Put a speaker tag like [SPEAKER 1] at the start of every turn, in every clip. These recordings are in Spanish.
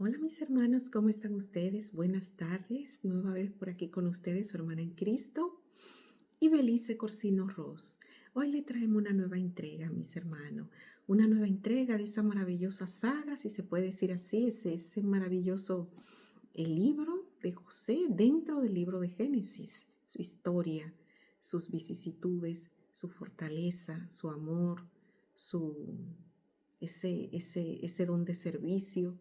[SPEAKER 1] Hola mis hermanos, ¿cómo están ustedes? Buenas tardes, nueva vez por aquí con ustedes, su hermana en Cristo y Belice Corsino Ross. Hoy le traemos una nueva entrega, mis hermanos, una nueva entrega de esa maravillosa saga, si se puede decir así, ese maravilloso el libro de José dentro del libro de Génesis, su historia, sus vicisitudes, su fortaleza, su amor, su, ese don de servicio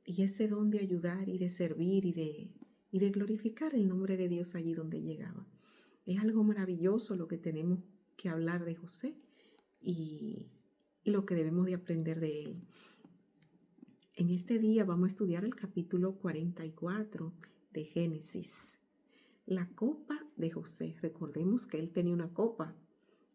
[SPEAKER 1] y ese don de ayudar y de servir y de glorificar el nombre de Dios allí donde llegaba. Es algo maravilloso lo que tenemos que hablar de José y, y lo que debemos de aprender de él. En este día vamos a estudiar el capítulo 44 de Génesis. La copa de José. Recordemos que él tenía una copa,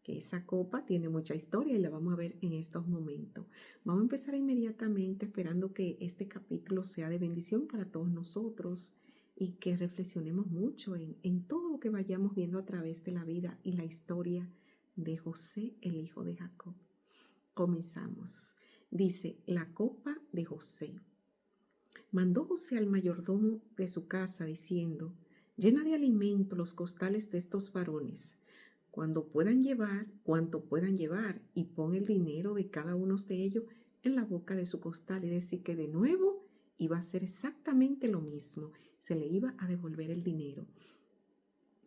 [SPEAKER 1] que esa copa tiene mucha historia y la vamos a ver en estos momentos. Vamos a empezar inmediatamente esperando que este capítulo sea de bendición para todos nosotros y que reflexionemos mucho en todo lo que vayamos viendo a través de la vida y la historia de José, el hijo de Jacob. Comenzamos. Dice, la copa de José. Mandó José al mayordomo de su casa diciendo, llena de alimento los costales de estos varones, cuanto puedan llevar, y pon el dinero de cada uno de ellos en la boca de su costal. Es decir, que de nuevo iba a hacer exactamente lo mismo, se le iba a devolver el dinero.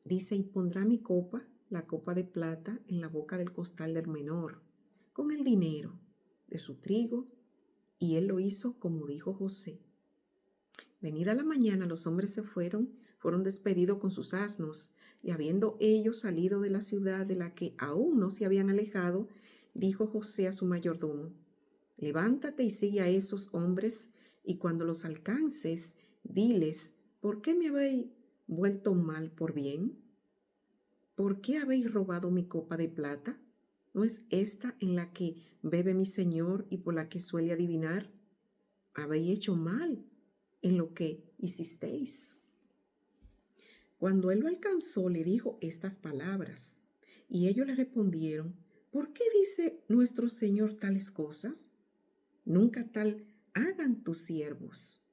[SPEAKER 1] Dice, y pondrá mi copa, la copa de plata, en la boca del costal del menor, con el dinero de su trigo, y él lo hizo como dijo José. Venida la mañana, los hombres fueron despedidos con sus asnos, y habiendo ellos salido de la ciudad de la que aún no se habían alejado, dijo José a su mayordomo, levántate y sigue a esos hombres, y cuando los alcances, diles, ¿por qué me habéis vuelto mal por bien? ¿Por qué habéis robado mi copa de plata? ¿No es esta en la que bebe mi señor y por la que suele adivinar? Habéis hecho mal en lo que hicisteis. Cuando él lo alcanzó, le dijo estas palabras, y ellos le respondieron, ¿por qué dice nuestro Señor tales cosas? Nunca tal hagan tus siervos.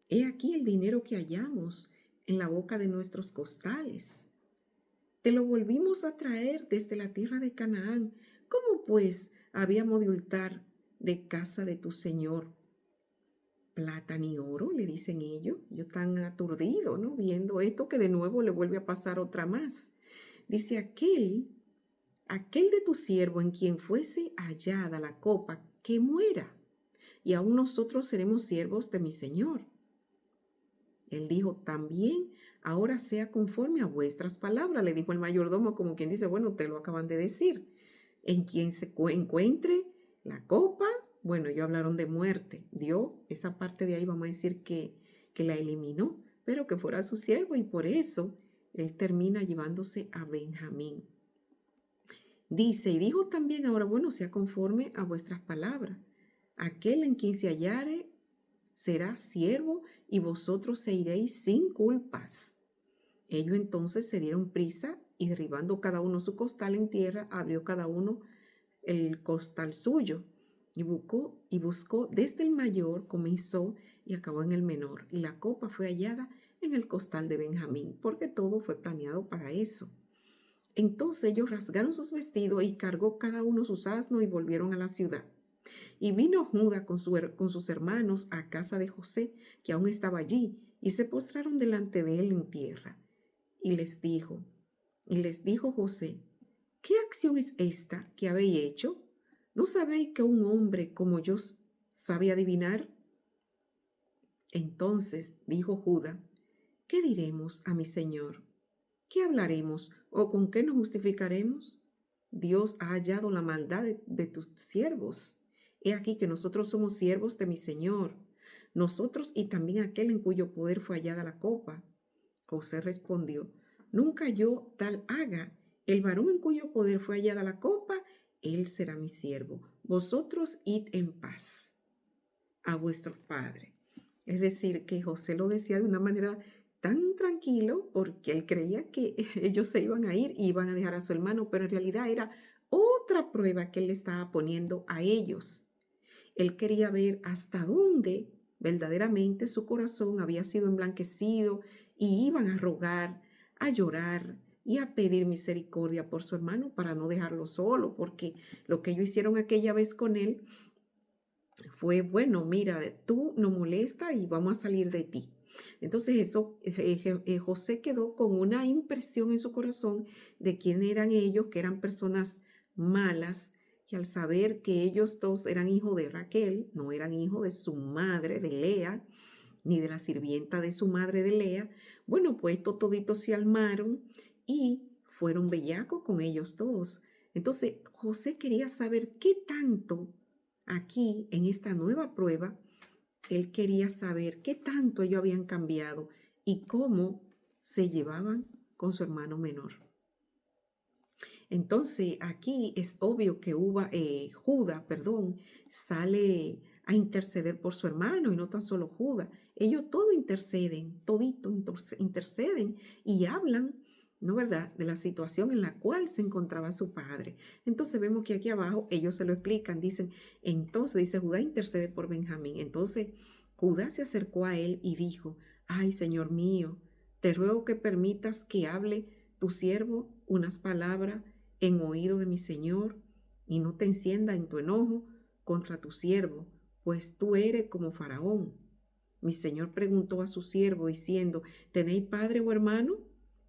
[SPEAKER 1] He aquí el dinero que hallamos en la boca de nuestros costales. Te lo volvimos a traer desde la tierra de Canaán. ¿Cómo pues habíamos de hurtar de casa de tu Señor plata ni oro? Le dicen ellos. Yo tan aturdido, ¿no? Viendo esto que de nuevo le vuelve a pasar otra más. Dice, aquel de tu siervo en quien fuese hallada la copa, que muera, y aún nosotros seremos siervos de mi Señor. Él dijo, también ahora sea conforme a vuestras palabras, le dijo el mayordomo, como quien dice, bueno, te lo acaban de decir. En quien se encuentre la copa, bueno, ellos hablaron de muerte. Dios, esa parte de ahí vamos a decir que la eliminó, pero que fuera su siervo, y por eso él termina llevándose a Benjamín. Dice, y dijo también ahora, bueno, sea conforme a vuestras palabras. Aquel en quien se hallare será siervo, y vosotros se iréis sin culpas. Ellos entonces se dieron prisa, y derribando cada uno su costal en tierra, abrió cada uno el costal suyo, y buscó desde el mayor, comenzó y acabó en el menor, y la copa fue hallada en el costal de Benjamín, porque todo fue planeado para eso. Entonces ellos rasgaron sus vestidos, y cargó cada uno sus asnos, y volvieron a la ciudad. Y vino Judá con sus hermanos a casa de José, que aún estaba allí, y se postraron delante de él en tierra. Y les dijo José, ¿qué acción es esta que habéis hecho? ¿No sabéis que un hombre como yo sabe adivinar? Entonces dijo Judá, ¿qué diremos a mi señor? ¿Qué hablaremos o con qué nos justificaremos? Dios ha hallado la maldad de tus siervos. He aquí que nosotros somos siervos de mi Señor, nosotros y también aquel en cuyo poder fue hallada la copa. José respondió, nunca yo tal haga. El varón en cuyo poder fue hallada la copa, él será mi siervo. Vosotros id en paz a vuestro padre. Es decir, que José lo decía de una manera tan tranquilo porque él creía que ellos se iban a ir y iban a dejar a su hermano, pero en realidad era otra prueba que él le estaba poniendo a ellos. Él quería ver hasta dónde verdaderamente su corazón había sido emblanquecido y iban a rogar, a llorar y a pedir misericordia por su hermano para no dejarlo solo, porque lo que ellos hicieron aquella vez con él fue, bueno, mira, tú no molesta y vamos a salir de ti. Entonces José quedó con una impresión en su corazón de quién eran ellos, que eran personas malas, que al saber que ellos dos eran hijos de Raquel, no eran hijos de su madre, de Lea, ni de la sirvienta de su madre de Lea, bueno, pues estos toditos se armaron y fueron bellacos con ellos dos. Entonces José quería saber qué tanto aquí en esta nueva prueba, él quería saber qué tanto ellos habían cambiado y cómo se llevaban con su hermano menor. Entonces aquí es obvio que Judas, sale a interceder por su hermano y no tan solo Judas. Ellos todos interceden, todito interceden y hablan, ¿no verdad?, de la situación en la cual se encontraba su padre. Entonces vemos que aquí abajo ellos se lo explican, dicen, entonces dice Judá intercede por Benjamín. Entonces Judá se acercó a él y dijo, ay, Señor mío, te ruego que permitas que hable tu siervo unas palabras en oído de mi Señor, y no te encienda en tu enojo contra tu siervo, pues tú eres como Faraón. Mi Señor preguntó a su siervo diciendo, ¿tenéis padre o hermano?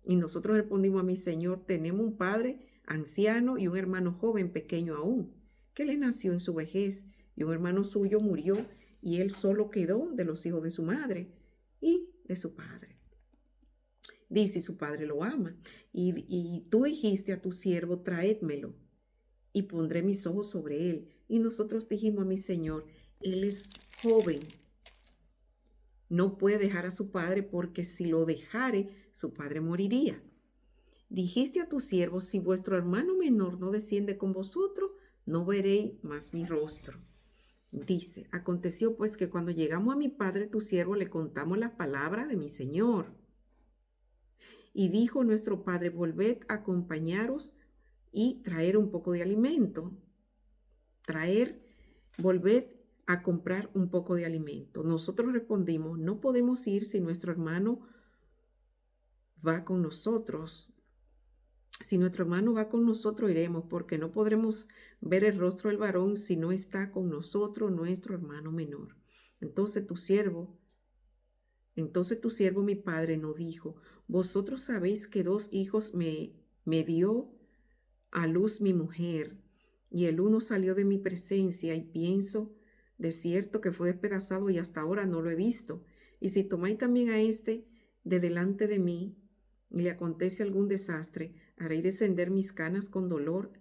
[SPEAKER 1] Y nosotros respondimos a mi Señor, tenemos un padre anciano y un hermano joven, pequeño aún, que le nació en su vejez, y un hermano suyo murió, y él solo quedó de los hijos de su madre y de su padre. Dice, su padre lo ama. Y tú dijiste a tu siervo, traédmelo, y pondré mis ojos sobre él. Y nosotros dijimos a mi Señor, él es joven, no puede dejar a su padre, porque si lo dejare, su padre moriría. Dijiste a tu siervo, si vuestro hermano menor no desciende con vosotros, no veréis más mi rostro. Dice, aconteció pues que cuando llegamos a mi padre, tu siervo, le contamos la palabra de mi Señor. Y dijo nuestro padre, volved a acompañaros y traer un poco de alimento. Volved a comprar un poco de alimento. Nosotros respondimos, no podemos ir si nuestro hermano va con nosotros. Si nuestro hermano va con nosotros, iremos, porque no podremos ver el rostro del varón si no está con nosotros nuestro hermano menor. Entonces tu siervo, mi padre, nos dijo, vosotros sabéis que 2 hijos me dio a luz mi mujer, y el uno salió de mi presencia, y pienso de cierto que fue despedazado, y hasta ahora no lo he visto. Y si tomáis también a este de delante de mí, y le acontece algún desastre, haréis descender mis canas con dolor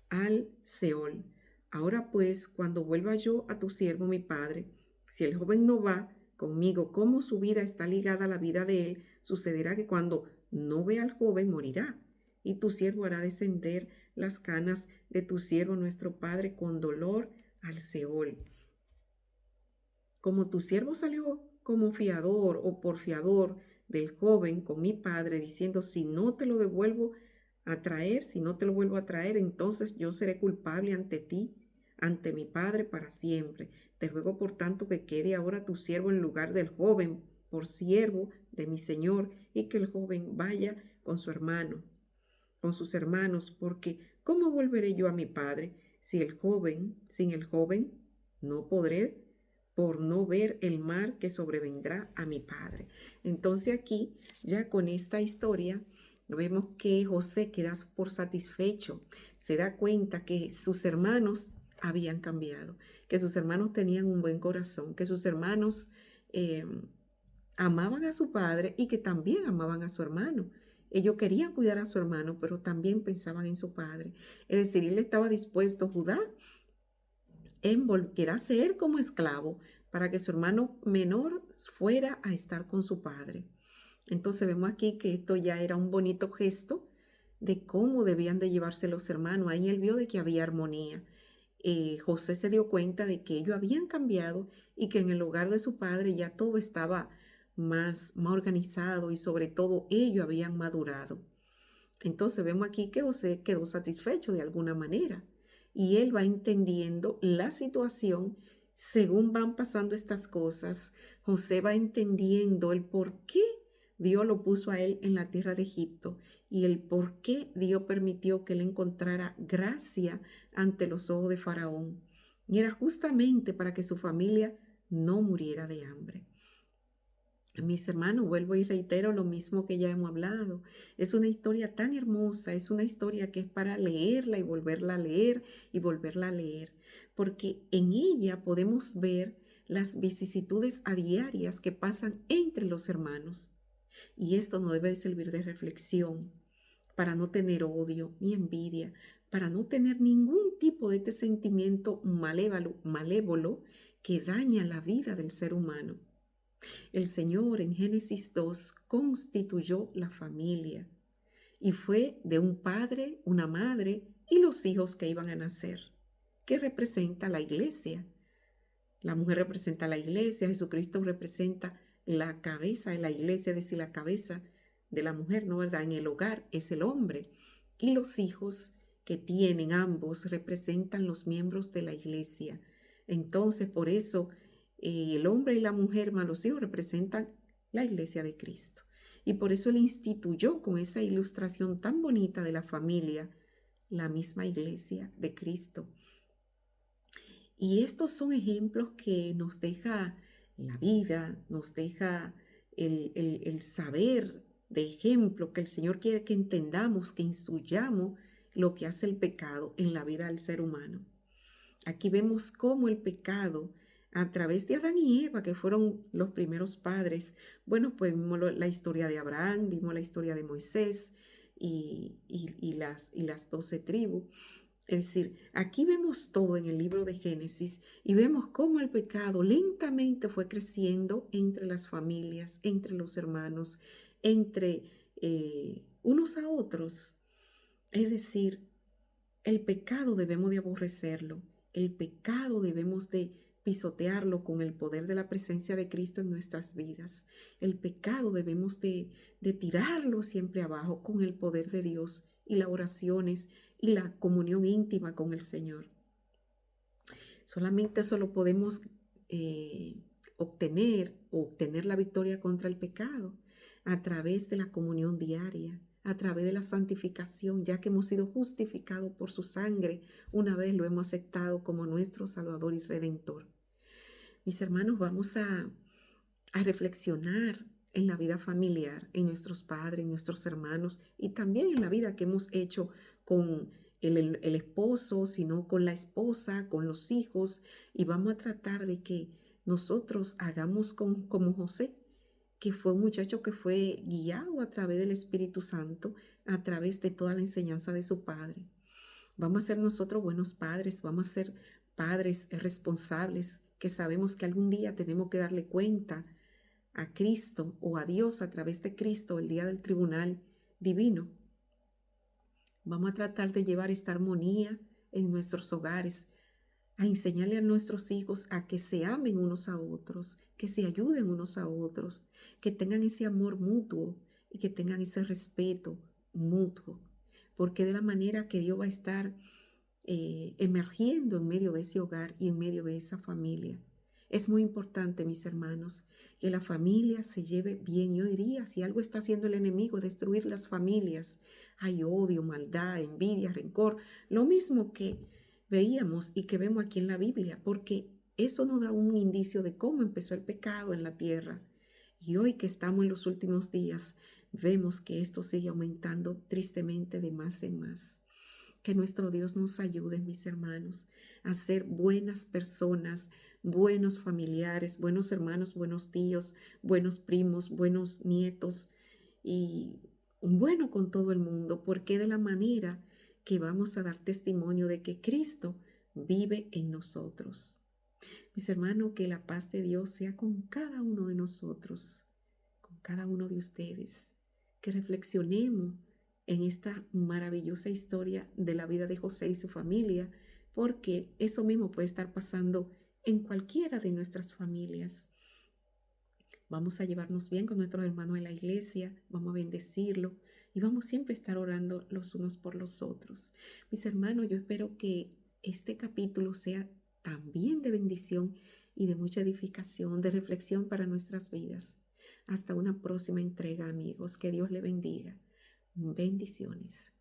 [SPEAKER 1] al Seol. Ahora pues, cuando vuelva yo a tu siervo mi padre, si el joven no va conmigo, como su vida está ligada a la vida de él, sucederá que cuando no vea al joven morirá. Y tu siervo hará descender las canas de tu siervo nuestro padre con dolor al Seol. Como tu siervo salió como fiador o por fiador del joven con mi padre, diciendo, si no te lo vuelvo a traer, entonces yo seré culpable ante ti, ante mi padre para siempre. Te ruego por tanto que quede ahora tu siervo en lugar del joven, por siervo de mi señor, y que el joven vaya con su hermano, con sus hermanos, porque ¿cómo volveré yo a mi padre sin el joven? No podré, por no ver el mal que sobrevendrá a mi padre. Entonces aquí, ya con esta historia, vemos que José queda por satisfecho, se da cuenta que sus hermanos habían cambiado, que sus hermanos tenían un buen corazón, que sus hermanos amaban a su padre y que también amaban a su hermano. Ellos querían cuidar a su hermano, pero también pensaban en su padre. Es decir, él estaba dispuesto, Judá, en quedarse él como esclavo para que su hermano menor fuera a estar con su padre. Entonces vemos aquí que esto ya era un bonito gesto de cómo debían de llevarse los hermanos. Ahí él vio de que había armonía. José se dio cuenta de que ellos habían cambiado y que en el hogar de su padre ya todo estaba más organizado y sobre todo ellos habían madurado. Entonces vemos aquí que José quedó satisfecho de alguna manera y él va entendiendo la situación según van pasando estas cosas, José va entendiendo el por qué Dios lo puso a él en la tierra de Egipto y el por qué Dios permitió que él encontrara gracia ante los ojos de Faraón. Y era justamente para que su familia no muriera de hambre. Mis hermanos, vuelvo y reitero lo mismo que ya hemos hablado. Es una historia tan hermosa, es una historia que es para leerla y volverla a leer y volverla a leer, porque en ella podemos ver las vicisitudes a diarias que pasan entre los hermanos. Y esto nos debe de servir de reflexión para no tener odio ni envidia, para no tener ningún tipo de este sentimiento malévolo que daña la vida del ser humano. El Señor en Génesis 2 constituyó la familia y fue de un padre, una madre y los hijos que iban a nacer, que representa la iglesia. La mujer representa la iglesia, Jesucristo representa la cabeza de la iglesia, es decir, la cabeza de la mujer, ¿no verdad? En el hogar es el hombre. Y los hijos que tienen ambos representan los miembros de la iglesia. Entonces, por eso, el hombre y la mujer, más los hijos, representan la iglesia de Cristo. Y por eso él instituyó con esa ilustración tan bonita de la familia, la misma iglesia de Cristo. Y estos son ejemplos que nos deja la vida, nos deja el saber de ejemplo que el Señor quiere que entendamos, que instruyamos lo que hace el pecado en la vida del ser humano. Aquí vemos cómo el pecado, a través de Adán y Eva, que fueron los primeros padres, bueno, pues vimos la historia de Abraham, vimos la historia de Moisés y las 12 tribus. Es decir, aquí vemos todo en el libro de Génesis y vemos cómo el pecado lentamente fue creciendo entre las familias, entre los hermanos, entre unos a otros. Es decir, el pecado debemos de aborrecerlo, el pecado debemos de pisotearlo con el poder de la presencia de Cristo en nuestras vidas. El pecado debemos de tirarlo siempre abajo con el poder de Dios y las oraciones y la comunión íntima con el Señor. Solamente eso lo podemos obtener la victoria contra el pecado a través de la comunión diaria, a través de la santificación, ya que hemos sido justificados por su sangre, una vez lo hemos aceptado como nuestro Salvador y Redentor. Mis hermanos, vamos a reflexionar en la vida familiar, en nuestros padres, en nuestros hermanos y también en la vida que hemos hecho con el esposo, sino con la esposa, con los hijos, y vamos a tratar de que nosotros hagamos como José, que fue un muchacho que fue guiado a través del Espíritu Santo, a través de toda la enseñanza de su padre. Vamos a ser nosotros buenos padres, vamos a ser padres responsables, que sabemos que algún día tenemos que darle cuenta a Cristo o a Dios a través de Cristo el día del tribunal divino. Vamos a tratar de llevar esta armonía en nuestros hogares, a enseñarle a nuestros hijos a que se amen unos a otros, que se ayuden unos a otros, que tengan ese amor mutuo y que tengan ese respeto mutuo, porque de la manera que Dios va a estar emergiendo en medio de ese hogar y en medio de esa familia. Es muy importante, mis hermanos, que la familia se lleve bien. Y hoy día, si algo está haciendo el enemigo, destruir las familias, hay odio, maldad, envidia, rencor, lo mismo que veíamos y que vemos aquí en la Biblia, porque eso nos da un indicio de cómo empezó el pecado en la tierra. Y hoy que estamos en los últimos días, vemos que esto sigue aumentando tristemente de más en más. Que nuestro Dios nos ayude, mis hermanos, a ser buenas personas, buenos familiares, buenos hermanos, buenos tíos, buenos primos, buenos nietos y bueno con todo el mundo, porque de la manera que vamos a dar testimonio de que Cristo vive en nosotros. Mis hermanos, que la paz de Dios sea con cada uno de nosotros, con cada uno de ustedes, que reflexionemos en esta maravillosa historia de la vida de José y su familia, porque eso mismo puede estar pasando en cualquiera de nuestras familias. Vamos a llevarnos bien con nuestros hermanos en la iglesia, vamos a bendecirlo y vamos siempre a estar orando los unos por los otros. Mis hermanos, yo espero que este capítulo sea también de bendición y de mucha edificación, de reflexión para nuestras vidas. Hasta una próxima entrega, amigos. Que Dios le bendiga. Bendiciones.